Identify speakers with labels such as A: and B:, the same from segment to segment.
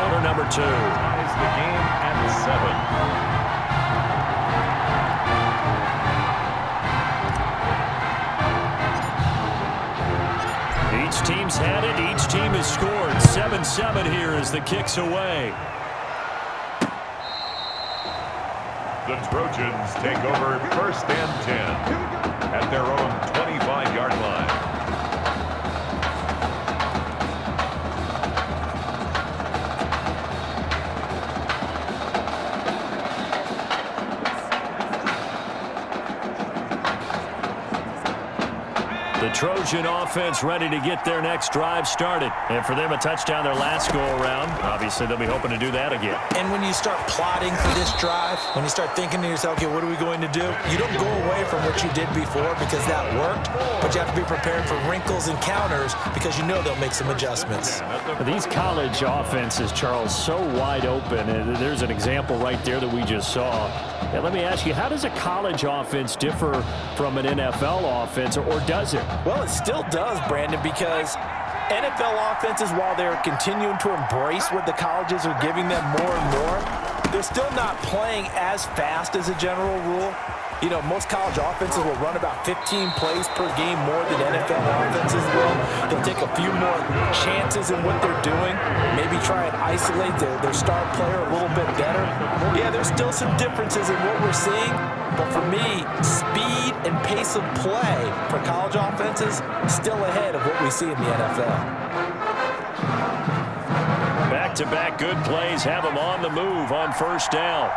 A: quarter number 2.
B: Ties the game at 7.
A: Each team's had it. Each team has scored. 7-7 here as the kick's away.
B: The Trojans take over 1st and 10 at their own 25-yard line.
A: The Trojan offense ready to get their next drive started. And for them, a touchdown their last go-around. Obviously, they'll be hoping to do that again.
C: And when you start plotting for this drive, when you start thinking to yourself, okay, what are we going to do? You don't go away from what you did before because that worked, but you have to be prepared for wrinkles and counters because you know they'll make some adjustments.
A: These college offenses, Charles, so wide open. And there's an example right there that we just saw. And let me ask you, how does a college offense differ from an NFL offense, or does it?
C: Well, it still does, Brandon, because NFL offenses, while they're continuing to embrace what the colleges are giving them more and more, they're still not playing as fast as a general rule. You know, most college offenses will run about 15 plays per game more than NFL offenses will. They'll take a few more chances in what they're doing, maybe try and isolate their star player a little bit better. Yeah, there's still some differences in what we're seeing, but for me, speed and pace of play for college offenses still ahead of what we see in the NFL.
A: Back-to-back good plays have them on the move on 1st down.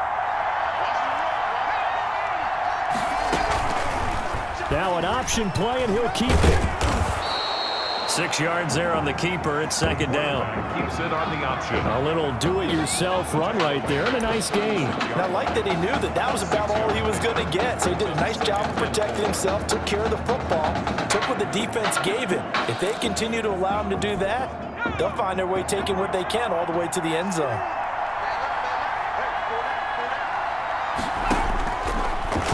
A: Now an option play, and he'll keep it. 6 yards there on the keeper. It's 2nd down.
B: Keeps it on the option.
A: A little do-it-yourself run right there, and a nice gain.
C: And I like that he knew that was about all he was going to get. So he did a nice job of protecting himself, took care of the football, took what the defense gave him. If they continue to allow him to do that, they'll find their way taking what they can all the way to the end zone.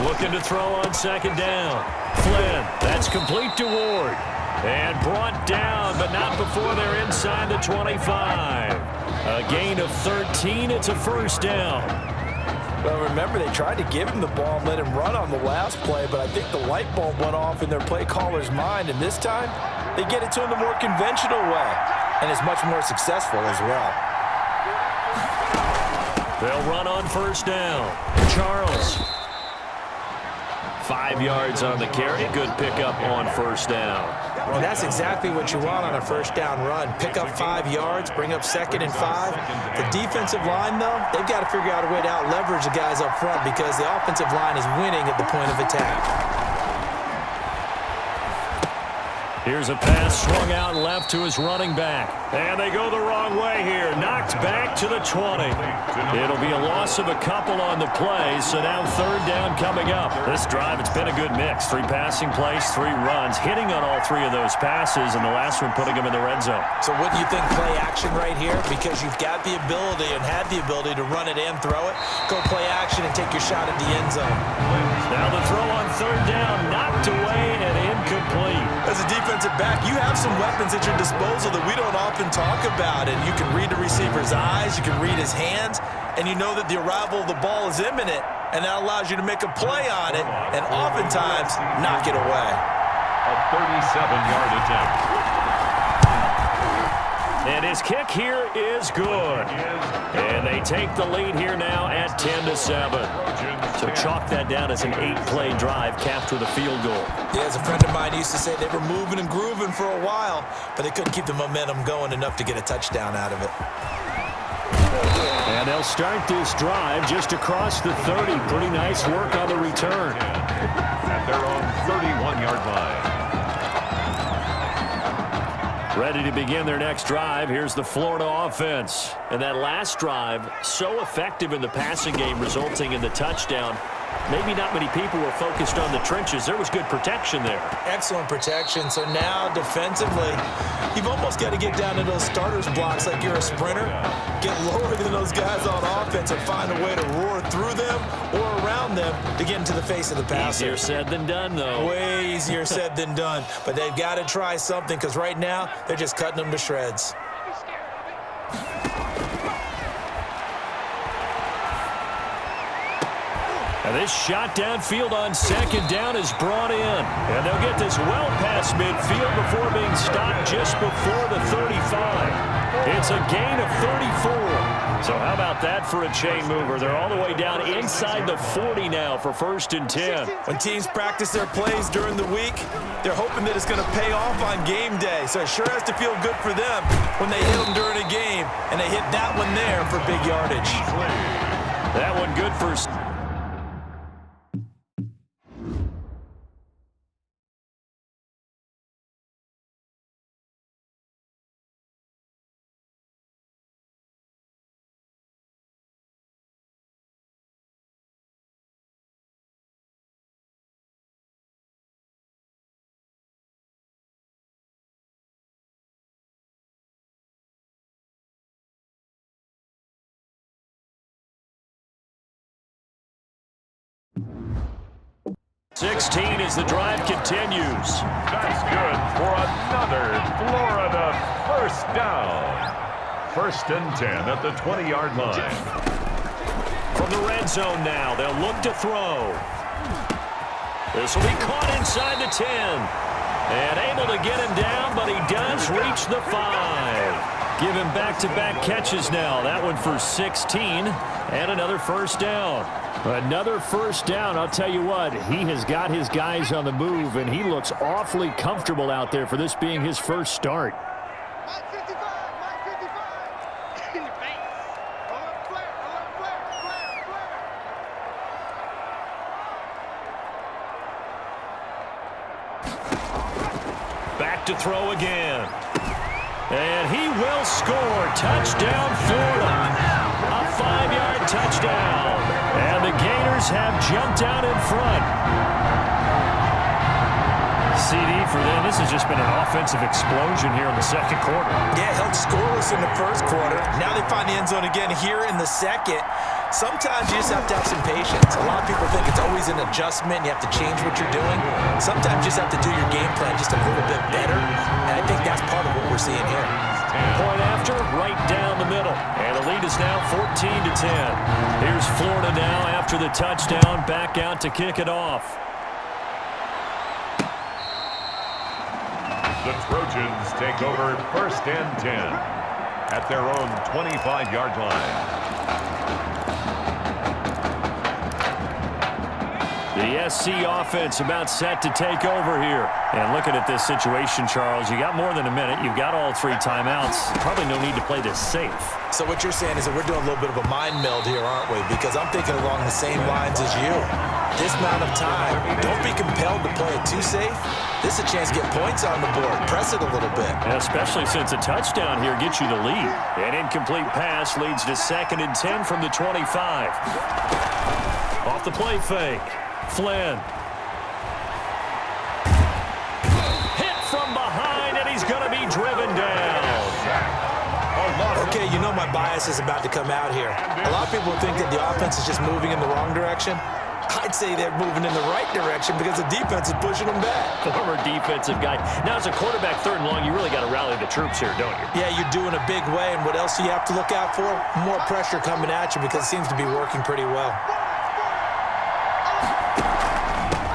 A: Looking to throw on 2nd down. Flynn, that's complete to Ward. And brought down, but not before they're inside the 25. A gain of 13. It's a 1st down.
C: Well, remember, they tried to give him the ball and let him run on the last play, but I think the light bulb went off in their play caller's mind, and this time they get it to him the more conventional way, and it's much more successful as well.
A: They'll run on 1st down. Charles. 5 yards on the carry. Good pickup on 1st down.
C: And that's exactly what you want on a 1st down run. Pick up 5 yards, bring up 2nd and 5. The defensive line, though, they've got to figure out a way to out-leverage the guys up front because the offensive line is winning at the point of attack.
A: Here's a pass swung out left to his running back. And they go the wrong way here. Knocked back to the 20. It'll be a loss of a couple on the play, so now 3rd down coming up. This drive, it's been a good mix. 3 passing plays, 3 runs, hitting on all 3 of those passes, and the last one putting them in the red zone.
C: So wouldn't you think play action right here? Because you've got the ability and had the ability to run it and throw it. Go play action and take your shot at the end zone.
A: Now the throw on 3rd down, knocked away and incomplete.
C: As a defensive back, you have some weapons at your disposal that we don't often talk about, and you can read the receiver's eyes, you can read his hands, and you know that the arrival of the ball is imminent, and that allows you to make a play on it and oftentimes knock it away.
B: A 37-yard attempt.
A: And his kick here is good. And they take the lead here now at 10-7. So chalk that down as an 8-play drive capped with a field goal.
C: Yeah, as a friend of mine used to say, they were moving and grooving for a while, but they couldn't keep the momentum going enough to get a touchdown out of it.
A: And they'll start this drive just across the 30. Pretty nice work on the return.
B: At their own 31-yard line.
A: Ready to begin their next drive. Here's the Florida offense. And that last drive, so effective in the passing game, resulting in the touchdown. Maybe not many people were focused on the trenches. There was good protection there.
C: Excellent protection. So now defensively, you've almost got to get down to those starters blocks like you're a sprinter. Get lower than those guys on offense and find a way to roar through them or around them to get into the face of the passer.
A: Easier said than done, though.
C: Way easier said than done. But they've got to try something because right now they're just cutting them to shreds.
A: And this shot downfield on second down is brought in. And they'll get this well past midfield before being stopped just before the 35. It's a gain of 34. So how about that for a chain mover? They're all the way down inside the 40 now for 1st and 10.
C: When teams practice their plays during the week, they're hoping that it's going to pay off on game day. So it sure has to feel good for them when they hit them during a game, and they hit that one there for big yardage.
A: That one good for... .16 as the drive continues.
B: That's good for another Florida first down. 1st and 10 at the 20-yard line.
A: From the red zone now, they'll look to throw. This will be caught inside the 10. And able to get him down, but he does reach the 5. Give him back-to-back catches now. That one for 16 and another first down. Another first down. I'll tell you what, he has got his guys on the move, and he looks awfully comfortable out there for this being his first start. Back to throw again. And he will score. Touchdown, Florida. A 5-yard touchdown. And the Gators have jumped out in front. CD for them. This has just been an offensive explosion here in the second quarter.
C: Yeah, held scoreless in the first quarter. Now they find the end zone again here in the second. Sometimes you just have to have some patience. A lot of people think it's always an adjustment. You have to change what you're doing. Sometimes you just have to do your game plan just a little bit better. And I think that's part of what we're seeing here.
A: Point after, right down the middle. And the lead is now 14-10. Here's Florida now after the touchdown. Back out to kick it off.
B: The Trojans take over 1st and 10 at their own 25-yard line.
A: The SC offense about set to take over here. And looking at this situation, Charles, you got more than a minute. You've got all 3 timeouts. Probably no need to play this safe.
C: So what you're saying is that we're doing a little bit of a mind meld here, aren't we? Because I'm thinking along the same lines as you. This amount of time, don't be compelled to play it too safe. This is a chance to get points on the board. Press it a little bit.
A: And especially since a touchdown here gets you the lead. An incomplete pass leads to 2nd and 10 from the 25. Off the play fake. Flynn. Hit from behind, and he's going to be driven down.
C: Okay, you know my bias is about to come out here. A lot of people think that the offense is just moving in the wrong direction. I'd say they're moving in the right direction because the defense is pushing them back.
A: Former defensive guy. Now, as a quarterback, 3rd and long, you really got to rally the troops here, don't you?
C: Yeah, you're doing a big way, and what else do you have to look out for? More pressure coming at you because it seems to be working pretty well.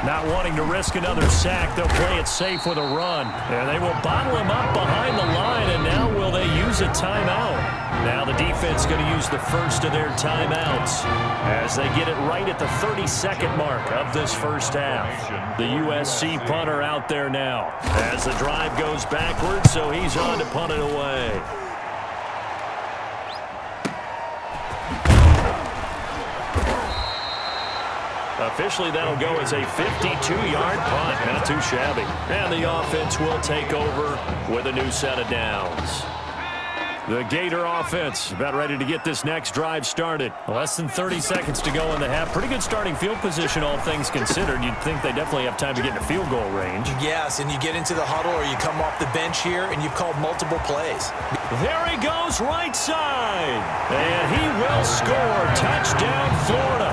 A: Not wanting to risk another sack, they'll play it safe with a run. And they will bottle him up behind the line, and now will they use a timeout? Now the defense going to use the first of their timeouts as they get it right at the 32nd mark of this first half. The USC punter out there now as the drive goes backwards, so he's on to punt it away. Officially, that'll go as a 52-yard punt. Not too shabby. And the offense will take over with a new set of downs. The Gator offense about ready to get this next drive started. Less than 30 seconds to go in the half. Pretty good starting field position, all things considered. You'd think they definitely have time to get in a field goal range.
C: Yes, and you get into the huddle or you come off the bench here and you've called multiple plays.
A: There he goes, right side. And he will score. Touchdown, Florida.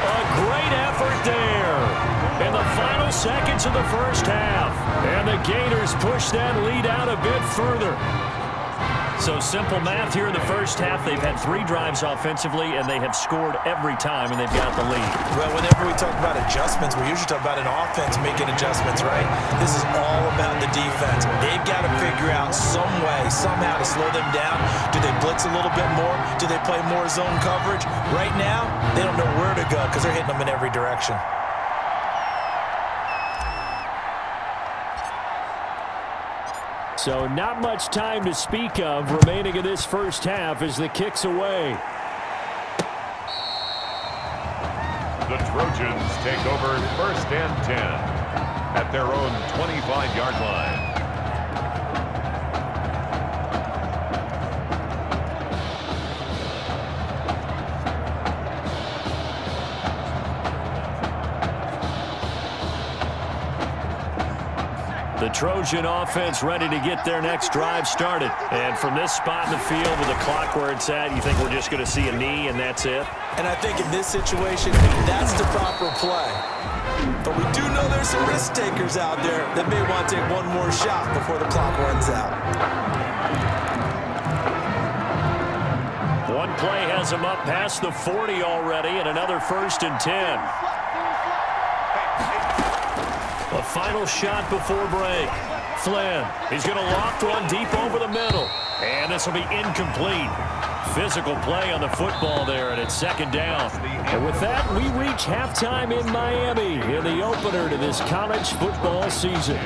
A: A great effort there in the final seconds of the first half. And the Gators push that lead out a bit further. So simple math here in the first half. They've had 3 drives offensively, and they have scored every time, and they've got the lead.
C: Well, whenever we talk about adjustments, we usually talk about an offense making adjustments, right? This is all about the defense. They've got to figure out some way, somehow to slow them down. Do they blitz a little bit more? Do they play more zone coverage? Right now, they don't know where to go because they're hitting them in every direction.
A: So not much time to speak of remaining in this first half as the kick's away.
B: The Trojans take over 1st and 10 at their own 25-yard line.
A: The Trojan offense ready to get their next drive started. And from this spot in the field with the clock where it's at, you think we're just going to see a knee and that's it?
C: And I think in this situation, that's the proper play. But we do know there's some risk takers out there that may want to take one more shot before the clock runs out.
A: One play has him up past the 40 already, and another 1st and 10. A final shot before break. Flynn, he's going to loft one deep over the middle. And this will be incomplete. Physical play on the football there, and it's 2nd down. And with that, we reach halftime in Miami in the opener to this college football season.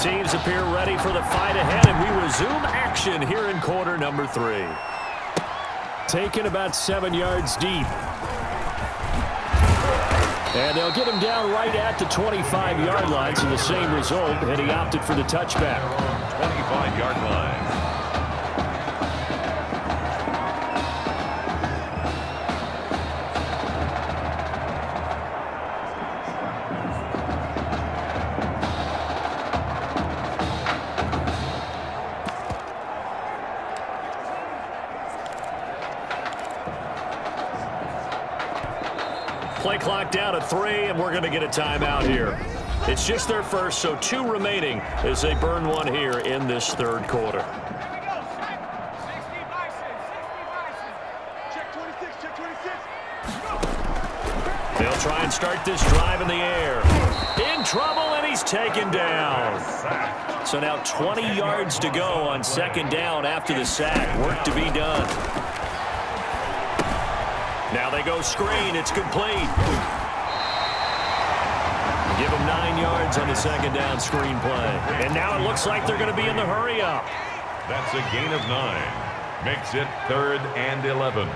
A: Teams appear ready for the fight ahead, and we resume action here in quarter number 3. Taken about 7 yards deep. And they'll get him down right at the 25-yard line, so the same result, and he opted for the touchback.
B: 25-yard line.
A: Play clock down at 3, and we're going to get a timeout here. It's just their first, so 2 remaining as they burn one here in this 3rd quarter. They'll try and start this drive in the air. In trouble, and he's taken down. So now 20 yards to go on 2nd down after the sack. Work to be done. Now they go screen. It's complete. Give them 9 yards on the 2nd down screen play. And now it looks like they're going to be in the hurry-up.
B: That's a gain of 9. Makes it 3rd and 11.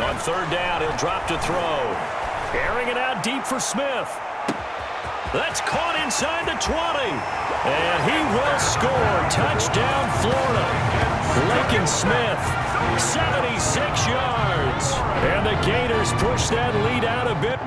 A: On 3rd down, he'll drop to throw. Airing it out deep for Smith. That's caught inside the 20. And he will score. Touchdown, Florida. Lincoln Smith. 76 yards. And the Gators push that lead out a bit.